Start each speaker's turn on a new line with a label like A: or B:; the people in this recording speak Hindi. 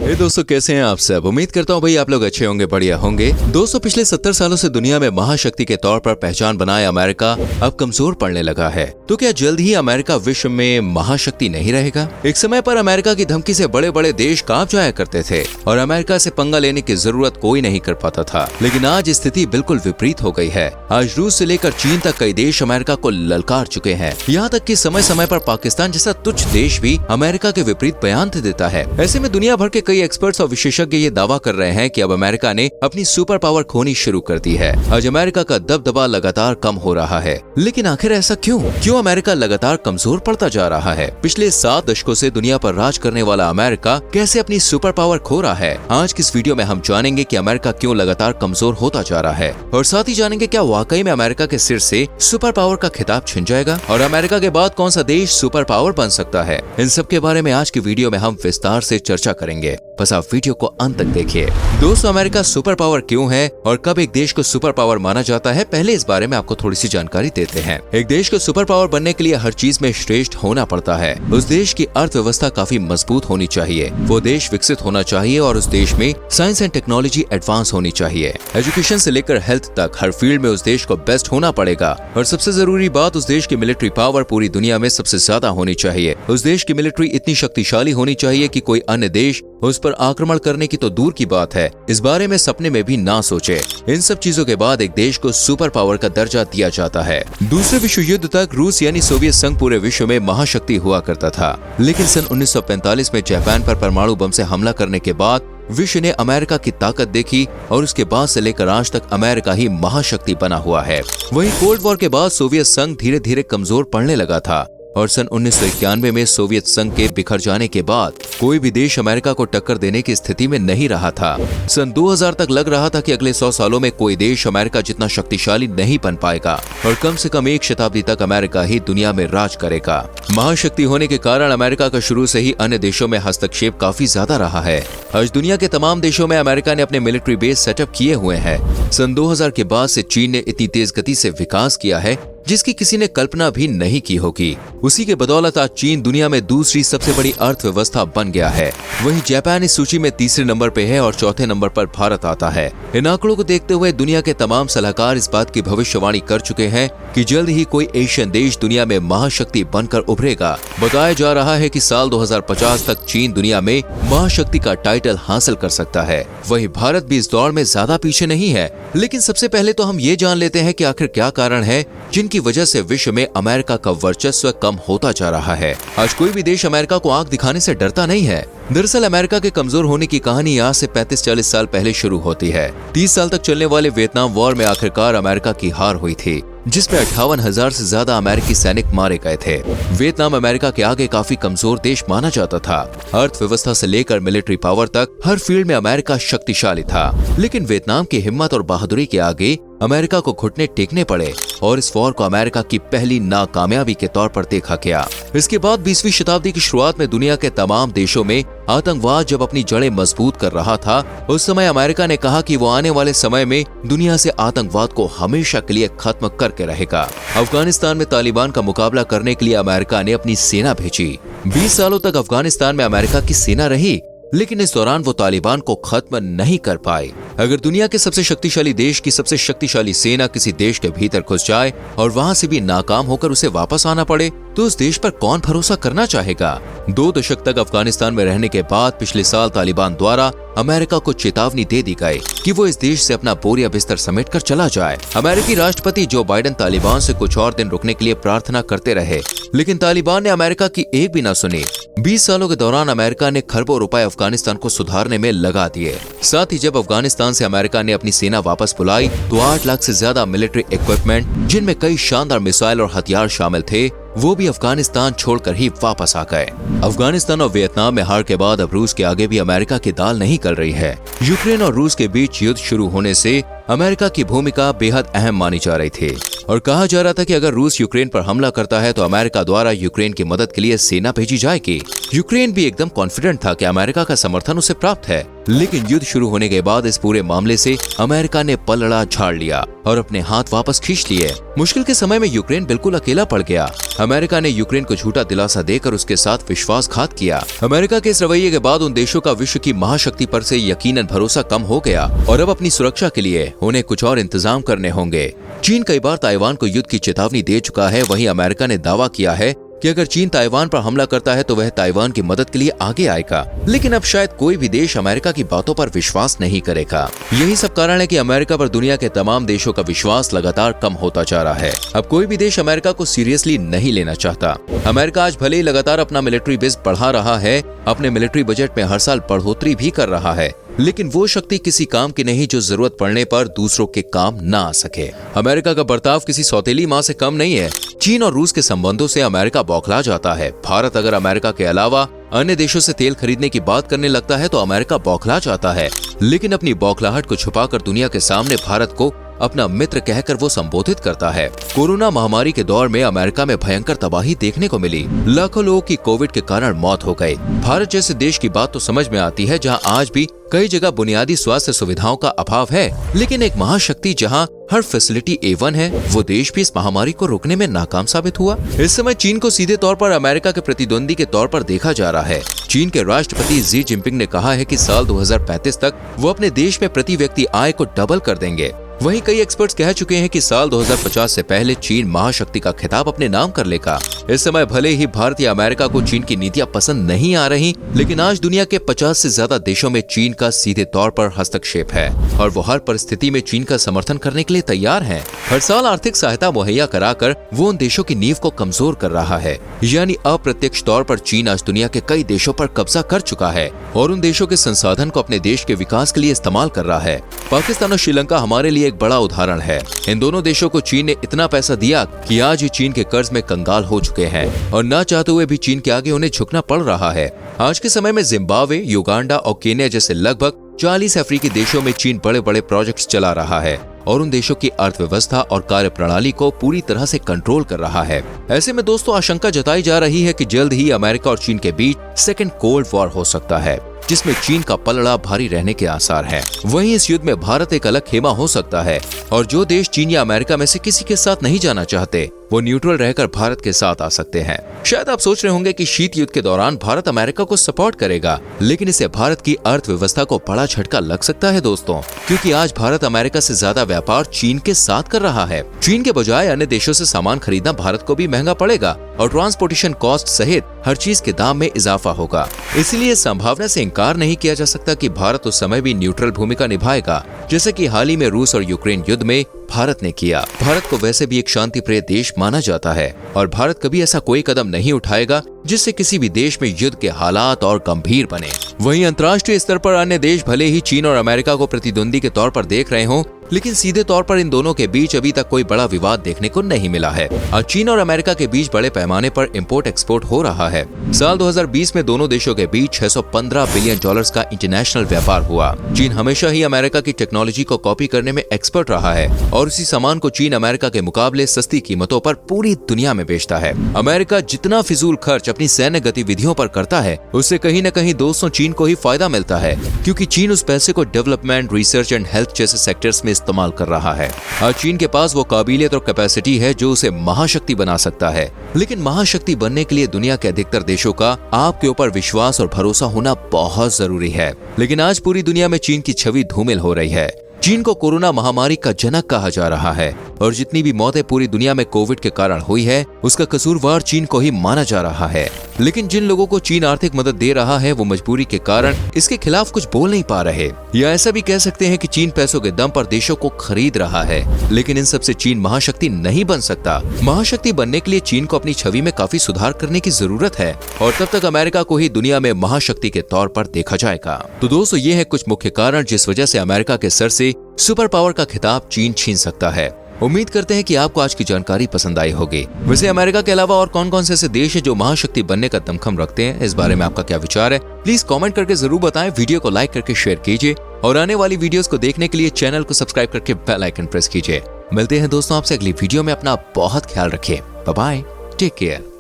A: दोस्तों, कैसे हैं आप सब। उम्मीद करता हूँ भाई आप लोग अच्छे होंगे, बढ़िया होंगे। दोस्तों, पिछले 70 सालों से दुनिया में महाशक्ति के तौर पर पहचान बनाए अमेरिका अब कमजोर पड़ने लगा है। तो क्या जल्द ही अमेरिका विश्व में महाशक्ति नहीं रहेगा? एक समय पर अमेरिका की धमकी से बड़े बड़े देश कांप जाया करते थे और अमेरिका से पंगा लेने की जरूरत कोई नहीं कर पाता था। लेकिन आज स्थिति बिल्कुल विपरीत हो गई है। आज रूस से लेकर चीन तक कई देश अमेरिका को ललकार चुके हैं। यहाँ तक कि समय समय पर पाकिस्तान जैसा तुच्छ देश भी अमेरिका के विपरीत बयान देता है। ऐसे में दुनिया भर के कई एक्सपर्ट्स और विशेषज्ञ ये दावा कर रहे हैं कि अब अमेरिका ने अपनी सुपर पावर खोनी शुरू कर दी है। आज अमेरिका का दबदबा लगातार कम हो रहा है। लेकिन आखिर ऐसा क्यों अमेरिका लगातार कमजोर पड़ता जा रहा है? पिछले 7 दशकों से दुनिया पर राज करने वाला अमेरिका कैसे अपनी सुपर पावर खो रहा है? आज की इस वीडियो में हम जानेंगे कि अमेरिका क्यों लगातार कमजोर होता जा रहा है और साथ ही जानेंगे क्या वाकई में अमेरिका के सिर से सुपर पावर का खिताब छिन जाएगा और अमेरिका के बाद कौन सा देश सुपर पावर बन सकता है। इन सब के बारे में आज की वीडियो में हम विस्तार से चर्चा करेंगे। बस आप वीडियो को अंत तक देखिए। दोस्तों, अमेरिका सुपर पावर क्यों है और कब एक देश को सुपर पावर माना जाता है, पहले इस बारे में आपको थोड़ी सी जानकारी देते हैं। एक देश को सुपर पावर बनने के लिए हर चीज में श्रेष्ठ होना पड़ता है। उस देश की अर्थव्यवस्था काफी मजबूत होनी चाहिए, वो देश विकसित होना चाहिए और उस देश में साइंस एंड टेक्नोलॉजी एडवांस होनी चाहिए। एजुकेशन से लेकर हेल्थ तक हर फील्ड में उस देश को बेस्ट होना पड़ेगा और सबसे जरूरी बात, उस देश की मिलिट्री पावर पूरी दुनिया में सबसे ज्यादा होनी चाहिए। उस देश की मिलिट्री इतनी शक्तिशाली होनी चाहिए कि कोई अन्य देश उस पर आक्रमण करने की तो दूर की बात है, इस बारे में सपने में भी ना सोचे। इन सब चीजों के बाद एक देश को सुपर पावर का दर्जा दिया जाता है। दूसरे विश्व युद्ध तक रूस यानी सोवियत संघ पूरे विश्व में महाशक्ति हुआ करता था। लेकिन सन 1945 में जापान पर परमाणु बम से हमला करने के बाद विश्व ने अमेरिका की ताकत देखी और उसके बाद से लेकर आज तक अमेरिका ही महाशक्ति बना हुआ है। वहीं कोल्ड वॉर के बाद सोवियत संघ धीरे धीरे कमजोर पड़ने लगा था और सन 1991 में सोवियत संघ के बिखर जाने के बाद कोई भी देश अमेरिका को टक्कर देने की स्थिति में नहीं रहा था। सन 2000 तक लग रहा था कि अगले 100 सालों में कोई देश अमेरिका जितना शक्तिशाली नहीं बन पाएगा और कम से कम एक शताब्दी तक अमेरिका ही दुनिया में राज करेगा। महाशक्ति होने के कारण अमेरिका का शुरू से ही अन्य देशों में हस्तक्षेप काफी ज्यादा रहा है। आज दुनिया के तमाम देशों में अमेरिका ने अपने मिलिट्री बेस सेटअप किए हुए हैं। सन 2000 के बाद से चीन ने इतनी तेज गति से विकास किया है जिसकी किसी ने कल्पना भी नहीं की होगी। उसी के बदौलत आज चीन दुनिया में दूसरी सबसे बड़ी अर्थव्यवस्था बन गया है। वहीं जापान इस सूची में तीसरे नंबर पे है और चौथे नंबर पर भारत आता है। इन आंकड़ों को देखते हुए दुनिया के तमाम सलाहकार इस बात की भविष्यवाणी कर चुके हैं कि जल्द ही कोई एशियन देश दुनिया में महाशक्ति बनकर उभरेगा। बताया जा रहा है कि साल 2050 तक चीन दुनिया में महाशक्ति का टाइटल हासिल कर सकता है। वहीं भारत भी इस दौड़ में ज्यादा पीछे नहीं है। लेकिन सबसे पहले तो हम ये जान लेते हैं कि आखिर क्या कारण है जिनकी वजह से विश्व में अमेरिका का वर्चस्व कम होता जा रहा है। आज कोई भी देश अमेरिका को आंख दिखाने से डरता नहीं है। दरअसल अमेरिका के कमजोर होने की कहानी आज से 35-40 साल पहले शुरू होती है। 30 साल तक चलने वाले वियतनाम वॉर में आखिरकार अमेरिका की हार हुई थी, जिसमें 58,000 से ज्यादा अमेरिकी सैनिक मारे गए थे। वियतनाम अमेरिका के आगे काफी कमजोर देश माना जाता था। अर्थव्यवस्था से लेकर मिलिट्री पावर तक हर फील्ड में अमेरिका शक्तिशाली था। लेकिन वियतनाम की हिम्मत और बहादुरी के आगे अमेरिका को घुटने टेकने पड़े और इस वॉर को अमेरिका की पहली नाकामयाबी के तौर पर देखा गया। इसके बाद 20वीं शताब्दी की शुरुआत में दुनिया के तमाम देशों में आतंकवाद जब अपनी जड़ें मजबूत कर रहा था, उस समय अमेरिका ने कहा कि वो आने वाले समय में दुनिया से आतंकवाद को हमेशा के लिए खत्म करके रहेगा। अफगानिस्तान में तालिबान का मुकाबला करने के लिए अमेरिका ने अपनी सेना भेजी। 20 सालों तक अफगानिस्तान में अमेरिका की सेना रही, लेकिन इस दौरान वो तालिबान को खत्म नहीं कर पाए। अगर दुनिया के सबसे शक्तिशाली देश की सबसे शक्तिशाली सेना किसी देश के भीतर घुस जाए और वहां से भी नाकाम होकर उसे वापस आना पड़े, तो उस देश पर कौन भरोसा करना चाहेगा? 2 दशक तक अफगानिस्तान में रहने के बाद पिछले साल तालिबान द्वारा अमेरिका को चेतावनी दे दी गई कि वो इस देश से अपना बोरिया बिस्तर समेट कर चला जाए। अमेरिकी राष्ट्रपति जो बाइडेन तालिबान से कुछ और दिन रुकने के लिए प्रार्थना करते रहे, लेकिन तालिबान ने अमेरिका की एक भी न सुनी। 20 सालों के दौरान अमेरिका ने खरबों रुपए अफगानिस्तान को सुधारने में लगा दिए। साथ ही जब अफगानिस्तान से अमेरिका ने अपनी सेना वापस बुलाई तो 8 लाख से ज्यादा मिलिट्री इक्विपमेंट, जिनमें कई शानदार मिसाइल और हथियार शामिल थे, वो भी अफगानिस्तान छोड़कर ही वापस आ गए। अफगानिस्तान और वियतनाम में हार के बाद अब रूस के आगे भी अमेरिका की दाल नहीं गल रही है। यूक्रेन और रूस के बीच युद्ध शुरू होने से अमेरिका की भूमिका बेहद अहम मानी जा रही थी। और कहा जा रहा था कि अगर रूस यूक्रेन पर हमला करता है तो अमेरिका द्वारा यूक्रेन की मदद के लिए सेना भेजी जाएगी। यूक्रेन भी एकदम कॉन्फिडेंट था कि अमेरिका का समर्थन उसे प्राप्त है, लेकिन युद्ध शुरू होने के बाद इस पूरे मामले से अमेरिका ने पलड़ा झाड़ लिया और अपने हाथ वापस खींच लिए। मुश्किल के समय में यूक्रेन बिल्कुल अकेला पड़ गया। अमेरिका ने यूक्रेन को झूठा दिलासा देकर उसके साथ विश्वासघात किया। अमेरिका के इस रवैये के बाद उन देशों का विश्व की महाशक्ति पर से यकीनन भरोसा कम हो गया और अब अपनी सुरक्षा के लिए उन्हें कुछ और इंतजाम करने होंगे। चीन कई बार ताइवान को युद्ध की चेतावनी दे चुका है। वहीं अमेरिका ने दावा किया है कि अगर चीन ताइवान पर हमला करता है तो वह ताइवान की मदद के लिए आगे आएगा। लेकिन अब शायद कोई भी देश अमेरिका की बातों पर विश्वास नहीं करेगा। यही सब कारण है कि अमेरिका पर दुनिया के तमाम देशों का विश्वास लगातार कम होता जा रहा है। अब कोई भी देश अमेरिका को सीरियसली नहीं लेना चाहता। अमेरिका आज भले ही लगातार अपना मिलिट्री बेस बढ़ा रहा है, अपने मिलिट्री बजट में हर साल बढ़ोतरी भी कर रहा है, लेकिन वो शक्ति किसी काम की नहीं जो जरूरत पड़ने पर दूसरों के काम ना आ सके। अमेरिका का बर्ताव किसी सौतेली माँ से कम नहीं है। चीन और रूस के संबंधों से अमेरिका बौखला जाता है। भारत अगर अमेरिका के अलावा अन्य देशों से तेल खरीदने की बात करने लगता है तो अमेरिका बौखला जाता है, लेकिन अपनी बौखलाहट को छुपाकर दुनिया के सामने भारत को अपना मित्र कहकर वो संबोधित करता है। कोरोना महामारी के दौर में अमेरिका में भयंकर तबाही देखने को मिली। लाखों लोगों की कोविड के कारण मौत हो गई। भारत जैसे देश की बात तो समझ में आती है जहां आज भी कई जगह बुनियादी स्वास्थ्य सुविधाओं का अभाव है, लेकिन एक महाशक्ति जहां हर फैसिलिटी A1 है, वो देश भी इस महामारी को रोकने में नाकाम साबित हुआ। इस समय चीन को सीधे तौर पर अमेरिका के प्रतिद्वंदी के तौर पर देखा जा रहा है। चीन के राष्ट्रपति जी जिनपिंग ने कहा है कि साल 2035 तक वो अपने देश में प्रति व्यक्ति आय को डबल कर देंगे। वहीं कई एक्सपर्ट्स कह चुके हैं कि साल 2050 से पहले चीन महाशक्ति का खिताब अपने नाम कर लेगा। इस समय भले ही भारत या अमेरिका को चीन की नीतियां पसंद नहीं आ रही, लेकिन आज दुनिया के 50 से ज्यादा देशों में चीन का सीधे तौर पर हस्तक्षेप है और वो हर परिस्थिति में चीन का समर्थन करने के लिए तैयार हैं। हर साल आर्थिक सहायता मुहैया कराकर वो उन देशों की नींव को कमजोर कर रहा है। यानी अप्रत्यक्ष तौर पर चीन आज दुनिया के कई देशों पर कब्जा कर चुका है और उन देशों के संसाधन को अपने देश के विकास के लिए इस्तेमाल कर रहा है। पाकिस्तान और श्रीलंका हमारे लिए एक बड़ा उदाहरण है। इन दोनों देशों को चीन ने इतना पैसा दिया कि आज ये चीन के कर्ज में कंगाल हो चुके हैं और ना चाहते हुए भी चीन के आगे उन्हें झुकना पड़ रहा है। आज के समय में जिम्बाब्वे, युगांडा और केन्या जैसे लगभग 40 अफ्रीकी देशों में चीन बड़े बड़े प्रोजेक्ट्स चला रहा है और उन देशों की अर्थव्यवस्था और कार्यप्रणाली को पूरी तरह से कंट्रोल कर रहा है। ऐसे में दोस्तों आशंका जताई जा रही है कि जल्द ही अमेरिका और चीन के बीच सेकेंड कोल्ड वॉर हो सकता है, जिसमें चीन का पलड़ा भारी रहने के आसार हैं। वहीं इस युद्ध में भारत एक अलग खेमा हो सकता है और जो देश चीन या अमेरिका में से किसी के साथ नहीं जाना चाहते वो न्यूट्रल रहकर भारत के साथ आ सकते हैं। शायद आप सोच रहे होंगे कि शीत युद्ध के दौरान भारत अमेरिका को सपोर्ट करेगा, लेकिन इससे भारत की अर्थव्यवस्था को बड़ा झटका लग सकता है दोस्तों, क्योंकि आज भारत अमेरिका से ज्यादा व्यापार चीन के साथ कर रहा है। चीन के बजाय अन्य देशों से सामान खरीदना भारत को भी महंगा पड़ेगा और ट्रांसपोर्टेशन कॉस्ट सहित हर चीज के दाम में इजाफा होगा। इसलिए संभावना से इनकार नहीं किया जा सकता कि भारत उस समय भी न्यूट्रल भूमिका निभाएगा, जैसे कि हाल ही में रूस और यूक्रेन युद्ध में भारत ने किया। भारत को वैसे भी एक शांति प्रिय देश माना जाता है और भारत कभी ऐसा कोई कदम नहीं उठाएगा जिससे किसी भी देश में युद्ध के हालात और गंभीर बने। वहीं अंतर्राष्ट्रीय स्तर पर अन्य देश भले ही चीन और अमेरिका को प्रतिद्वंदी के तौर पर देख रहे हों, लेकिन सीधे तौर पर इन दोनों के बीच अभी तक कोई बड़ा विवाद देखने को नहीं मिला है। आज चीन और अमेरिका के बीच बड़े पैमाने पर इंपोर्ट एक्सपोर्ट हो रहा है। साल 2020 में दोनों देशों के बीच $615 बिलियन का इंटरनेशनल व्यापार हुआ। चीन हमेशा ही अमेरिका की टेक्नोलॉजी को कॉपी करने में एक्सपर्ट रहा है और इसी सामान को चीन अमेरिका के मुकाबले सस्ती कीमतों पर पूरी दुनिया में बेचता है। अमेरिका जितना फिजूल खर्च अपनी सैन्य गतिविधियों पर करता है, उससे कहीं न कहीं दोस्तों चीन को ही फायदा मिलता है, क्योंकि चीन उस पैसे को डेवलपमेंट, रिसर्च एंड हेल्थ जैसे सेक्टर्स में इस्तेमाल कर रहा है। आज चीन के पास वो काबिलियत और कैपेसिटी है जो उसे महाशक्ति बना सकता है, लेकिन महाशक्ति बनने के लिए दुनिया के अधिकतर देशों का आपके ऊपर विश्वास और भरोसा होना बहुत जरूरी है। लेकिन आज पूरी दुनिया में चीन की छवि धूमिल हो रही है। चीन को कोरोना महामारी का जनक कहा जा रहा है और जितनी भी मौतें पूरी दुनिया में कोविड के कारण हुई है, उसका कसूरवार चीन को ही माना जा रहा है। लेकिन जिन लोगों को चीन आर्थिक मदद दे रहा है वो मजबूरी के कारण इसके खिलाफ कुछ बोल नहीं पा रहे, या ऐसा भी कह सकते हैं कि चीन पैसों के दम पर देशों को खरीद रहा है। लेकिन इन सब से चीन महाशक्ति नहीं बन सकता। महाशक्ति बनने के लिए चीन को अपनी छवि में काफी सुधार करने की जरूरत है और तब तक अमेरिका को ही दुनिया में महाशक्ति के तौर पर देखा जाएगा। तो दोस्तों ये है कुछ मुख्य कारण जिस वजह से अमेरिका के सर से सुपर पावर का खिताब चीन छीन सकता है। उम्मीद करते हैं कि आपको आज की जानकारी पसंद आई होगी। वैसे अमेरिका के अलावा और कौन कौन से ऐसे देश हैं जो महाशक्ति बनने का दमखम रखते हैं, इस बारे में आपका क्या विचार है, प्लीज कमेंट करके जरूर बताएं। वीडियो को लाइक करके शेयर कीजिए और आने वाली वीडियोस को देखने के लिए चैनल को सब्सक्राइब करके बेल आइकन प्रेस कीजिए। मिलते हैं दोस्तों आपसे अगली वीडियो में। अपना बहुत ख्याल रखिए। Bye bye, take care.